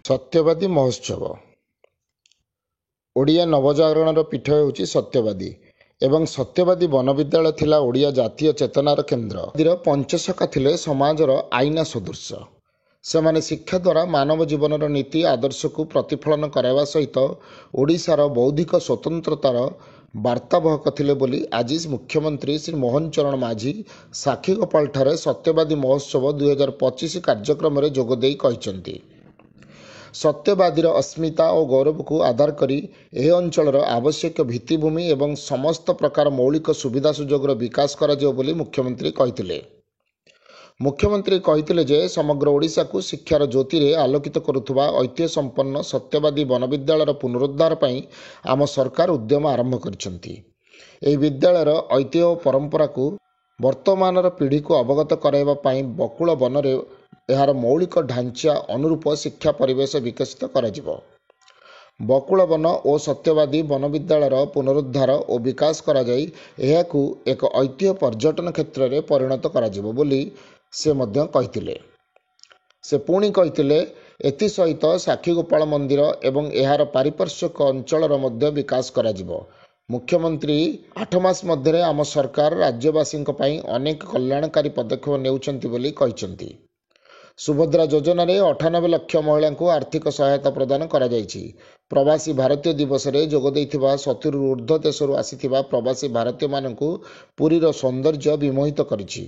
ସତ୍ୟବାଦୀ ମହୋତ୍ସବ। ଓଡ଼ିଆ ନବଜାଗରଣର ପୀଠ ହେଉଛି ସତ୍ୟବାଦୀ ଏବଂ ସତ୍ୟବାଦୀ ବନବିଦ୍ୟାଳୟ ଥିଲା ଓଡ଼ିଆ ଜାତୀୟ ଚେତନାର କେନ୍ଦ୍ର। ପଞ୍ଚସଖା ଥିଲେ ସମାଜର ଆଇନା ସଦୃଶ। ସେମାନେ ଶିକ୍ଷା ଦ୍ୱାରା ମାନବ ଜୀବନର ନୀତି ଆଦର୍ଶକୁ ପ୍ରତିଫଳନ କରାଇବା ସହିତ ଓଡ଼ିଶାର ବୌଦ୍ଧିକ ସ୍ୱତନ୍ତ୍ରତାର ବାର୍ତ୍ତାବହକ ଥିଲେ ବୋଲି ଆଜି ମୁଖ୍ୟମନ୍ତ୍ରୀ ଶ୍ରୀ ମୋହନ ଚରଣ ମାଝୀ ସାକ୍ଷୀଗୋପାଳଠାରେ ସତ୍ୟବାଦୀ ମହୋତ୍ସବ 2025 କାର୍ଯ୍ୟକ୍ରମରେ ଯୋଗଦେଇ କହିଛନ୍ତି, ସତ୍ୟବାଦୀର ଅସ୍ମିତା ଓ ଗୌରବକୁ ଆଧାର କରି ଏହି ଅଞ୍ଚଳର ଆବଶ୍ୟକ ଭିତ୍ତିଭୂମି ଏବଂ ସମସ୍ତ ପ୍ରକାର ମୌଳିକ ସୁବିଧା ସୁଯୋଗର ବିକାଶ କରାଯିବ ବୋଲି ମୁଖ୍ୟମନ୍ତ୍ରୀ କହିଥିଲେ। ମୁଖ୍ୟମନ୍ତ୍ରୀ କହିଥିଲେ ଯେ ସମଗ୍ର ଓଡ଼ିଶାକୁ ଶିକ୍ଷାର ଜ୍ୟୋତିରେ ଆଲୋକିତ କରୁଥିବା ଐତିହ୍ୟ ସମ୍ପନ୍ନ ସତ୍ୟବାଦୀ ବନବିଦ୍ୟାଳୟର ପୁନରୁଦ୍ଧାର ପାଇଁ ଆମ ସରକାର ଉଦ୍ୟମ ଆରମ୍ଭ କରିଛନ୍ତି। ଏହି ବିଦ୍ୟାଳୟର ଐତିହ୍ୟ ଓ ପରମ୍ପରାକୁ ବର୍ତ୍ତମାନର ପିଢ଼ିକୁ ଅବଗତ କରାଇବା ପାଇଁ ବକୁଳ ବନରେ ଏହାର ମୌଳିକ ଢାଞ୍ଚା ଅନୁରୂପ ଶିକ୍ଷା ପରିବେଶ ବିକଶିତ କରାଯିବ। ବକୁଳ ବନ ଓ ସତ୍ୟବାଦୀ ବନବିଦ୍ୟାଳୟର ପୁନରୁଦ୍ଧାର ଓ ବିକାଶ କରାଯାଇ ଏହାକୁ ଏକ ଐତିହ୍ୟ ପର୍ଯ୍ୟଟନ କ୍ଷେତ୍ରରେ ପରିଣତ କରାଯିବ ବୋଲି ସେ ମଧ୍ୟ କହିଥିଲେ। ସେ ପୁଣି କହିଥିଲେ, ଏଥିସହିତ ସାକ୍ଷୀଗୋପାଳ ମନ୍ଦିର ଏବଂ ଏହାର ପାରିପାର୍ଶ୍ୱିକ ଅଞ୍ଚଳର ମଧ୍ୟ ବିକାଶ କରାଯିବ। ମୁଖ୍ୟମନ୍ତ୍ରୀ 8 ମାସ ମଧ୍ୟରେ ଆମ ସରକାର ରାଜ୍ୟବାସୀଙ୍କ ପାଇଁ ଅନେକ କଲ୍ୟାଣକାରୀ ପଦକ୍ଷେପ ନେଉଛନ୍ତି ବୋଲି କହିଛନ୍ତି। ସୁଭଦ୍ରା ଯୋଜନାରେ 98 ଲକ୍ଷ ମହିଳାଙ୍କୁ ଆର୍ଥିକ ସହାୟତା ପ୍ରଦାନ କରାଯାଇଛି। ପ୍ରବାସୀ ଭାରତୀୟ ଦିବସରେ ଯୋଗ ଦେଇଥିବା 70ରୁ ଊର୍ଦ୍ଧ୍ୱ ଦେଶରୁ ଆସିଥିବା ପ୍ରବାସୀ ଭାରତୀୟମାନଙ୍କୁ ପୁରୀର ସୌନ୍ଦର୍ଯ୍ୟ ବିମୋହିତ କରିଛି।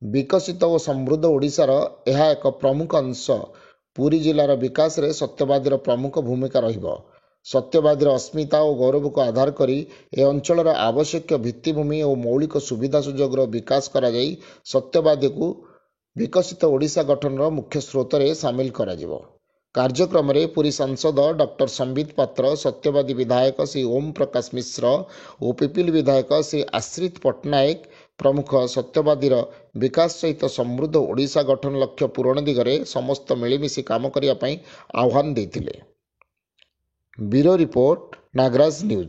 ବିକଶିତ ଓ ସମୃଦ୍ଧ ଓଡ଼ିଶାର ଏହା ଏକ ପ୍ରମୁଖ ଅଂଶ। ପୁରୀ ଜିଲ୍ଲାର ବିକାଶରେ ସତ୍ୟବାଦୀର ପ୍ରମୁଖ ଭୂମିକା ରହିବ। ସତ୍ୟବାଦୀର ଅସ୍ମିତା ଓ ଗୌରବକୁ ଆଧାର କରି ଏ ଅଞ୍ଚଳର ଆବଶ୍ୟକ ଭିତ୍ତିଭୂମି ଓ ମୌଳିକ ସୁବିଧା ସୁଯୋଗର ବିକାଶ କରାଯାଇ ସତ୍ୟବାଦୀକୁ ବିକଶିତ ଓଡ଼ିଶା ଗଠନର ମୁଖ୍ୟ ସ୍ରୋତରେ ସାମିଲ କରାଯିବ। କାର୍ଯ୍ୟକ୍ରମରେ ପୁରୀ ସାଂସଦ ଡକ୍ଟର ସମ୍ବିତ ପାତ୍ର, ସତ୍ୟବାଦୀ ବିଧାୟକ ଶ୍ରୀ ଓମ୍ ପ୍ରକାଶ ମିଶ୍ର ଓ ପିପିଲି ବିଧାୟକ ଶ୍ରୀ ଆଶ୍ରିତ ପଟ୍ଟନାୟକ ପ୍ରମୁଖ ସତ୍ୟବାଦୀର ବିକାଶ ସହିତ ସମୃଦ୍ଧ ଓଡ଼ିଶା ଗଠନ ଲକ୍ଷ୍ୟ ପୂରଣ ଦିଗରେ ସମସ୍ତ ମିଳିମିଶି କାମ କରିବା ପାଇଁ ଆହ୍ୱାନ ଦେଇଥିଲେ। Bureau report, Nagaraj news.